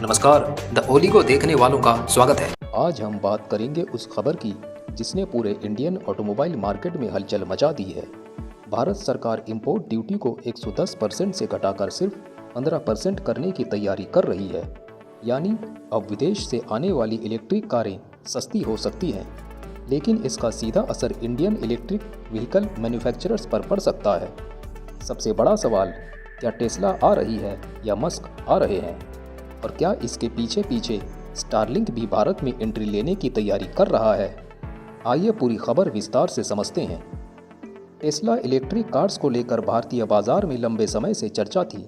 नमस्कार, द ओली को देखने वालों का स्वागत है। आज हम बात करेंगे उस खबर की जिसने पूरे इंडियन ऑटोमोबाइल मार्केट में हलचल मचा दी है। भारत सरकार इंपोर्ट ड्यूटी को 110% से घटाकर सिर्फ 15% करने की तैयारी कर रही है। यानी अब विदेश से आने वाली इलेक्ट्रिक कारें सस्ती हो सकती हैं, लेकिन इसका सीधा असर इंडियन इलेक्ट्रिक व्हीकल मैन्युफैक्चरर्स पर पड़ सकता है। सबसे बड़ा सवाल, क्या टेस्ला आ रही है या मस्क आ रहे हैं? और क्या इसके पीछे पीछे स्टारलिंक भी भारत में एंट्री लेने की तैयारी कर रहा है? आइए पूरी खबर विस्तार से समझते हैं। टेस्ला इलेक्ट्रिक कार्स को लेकर भारतीय बाजार में लंबे समय से चर्चा थी।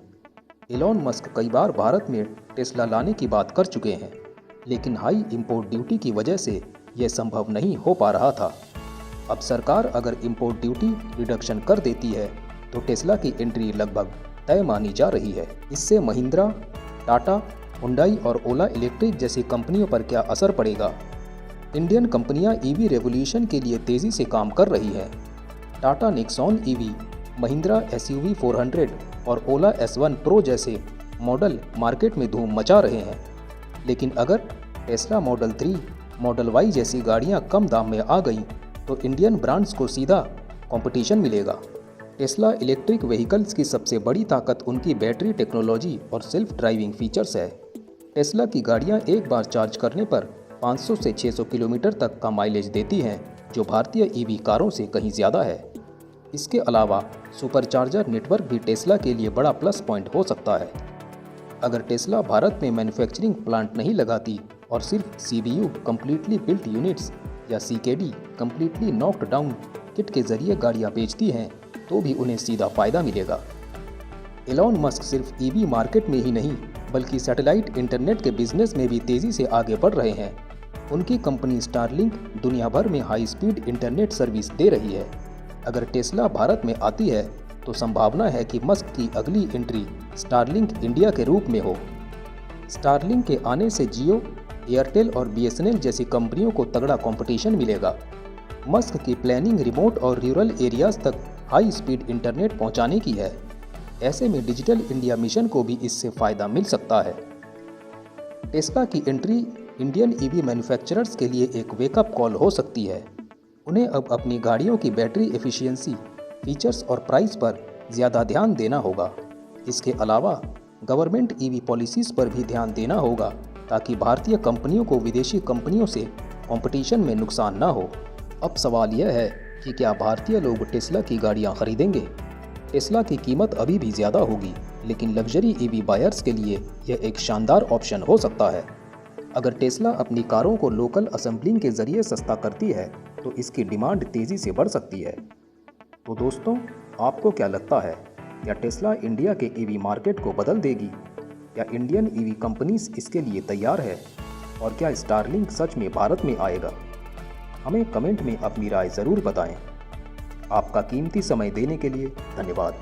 इलॉन मस्क कई बार भारत में टेस्ला लाने की बात कर चुके हैं, लेकिन हाई इंपोर्ट ड्यूटी की वजह से यह संभव नहीं हो पा रहा था। अब सरकार अगर इंपोर्ट ड्यूटी रिडक्शन कर देती है तो टेस्ला की एंट्री लगभग तय मानी जा रही है। इससे महिंद्रा, टाटा, हुंडई और ओला इलेक्ट्रिक जैसी कंपनियों पर क्या असर पड़ेगा? इंडियन कंपनियां ईवी रेवोल्यूशन के लिए तेजी से काम कर रही हैं। Tata Nexon EV, Mahindra SUV 400 और ओला S1 प्रो जैसे मॉडल मार्केट में धूम मचा रहे हैं। लेकिन अगर टेस्ला मॉडल 3, मॉडल Y जैसी गाड़ियां कम दाम में आ गईं तो इंडियन ब्रांड्स को सीधा कंपटीशन मिलेगा। टेस्ला इलेक्ट्रिक व्हीकल्स की सबसे बड़ी ताकत उनकी बैटरी टेक्नोलॉजी और सेल्फ ड्राइविंग फीचर्स है। टेस्ला की गाड़ियां एक बार चार्ज करने पर 500 से 600 किलोमीटर तक का माइलेज देती हैं, जो भारतीय ईवी कारों से कहीं ज़्यादा है। इसके अलावा सुपरचार्जर नेटवर्क भी टेस्ला के लिए बड़ा प्लस पॉइंट हो सकता है। अगर टेस्ला भारत में मैन्युफैक्चरिंग प्लांट नहीं लगाती और सिर्फ CBU कंप्लीटली बिल्ट यूनिट्स या CKD completely knocked down kit के जरिए गाड़ियाँ बेचती हैं तो भी उन्हें सीधा फायदा मिलेगा। एलॉन मस्क सिर्फ ईवी मार्केट में ही नहीं बल्कि सैटेलाइट इंटरनेट के बिजनेस में भी तेजी से आगे बढ़ रहे हैं। उनकी कंपनी स्टारलिंक दुनिया भर में हाई स्पीड इंटरनेट सर्विस दे रही है। अगर टेस्ला भारत में आती है तो संभावना है कि मस्क की अगली एंट्री स्टारलिंक इंडिया के रूप में हो। स्टारलिंक के आने से जियो, एयरटेल और BSNL जैसी कंपनियों को तगड़ा कंपटीशन मिलेगा। मस्क की प्लानिंग रिमोट और रूरल एरियाज तक हाई स्पीड इंटरनेट पहुंचाने की है। ऐसे में डिजिटल इंडिया मिशन को भी इससे फ़ायदा मिल सकता है। टेस्ला की एंट्री इंडियन ईवी मैन्युफैक्चरर्स के लिए एक वेकअप कॉल हो सकती है। उन्हें अब अपनी गाड़ियों की बैटरी एफिशिएंसी, फीचर्स और प्राइस पर ज़्यादा ध्यान देना होगा। इसके अलावा गवर्नमेंट ईवी पॉलिसीज़ पर भी ध्यान देना होगा ताकि भारतीय कंपनियों को विदेशी कंपनियों से कंपटीशन में नुकसान ना हो। अब सवाल यह है कि क्या भारतीय लोग टेस्ला की गाड़ियां खरीदेंगे? टेस्ला की कीमत अभी भी ज़्यादा होगी, लेकिन लग्जरी ईवी बायर्स के लिए यह एक शानदार ऑप्शन हो सकता है। अगर टेस्ला अपनी कारों को लोकल असेंबलिंग के जरिए सस्ता करती है तो इसकी डिमांड तेज़ी से बढ़ सकती है। तो दोस्तों, आपको क्या लगता है? क्या टेस्ला इंडिया के ईवी मार्केट को बदल देगी? या इंडियन ईवी कंपनीज इसके लिए तैयार है? और क्या स्टारलिंक सच में भारत में आएगा? हमें कमेंट में अपनी राय ज़रूर बताएं। आपका कीमती समय देने के लिए धन्यवाद।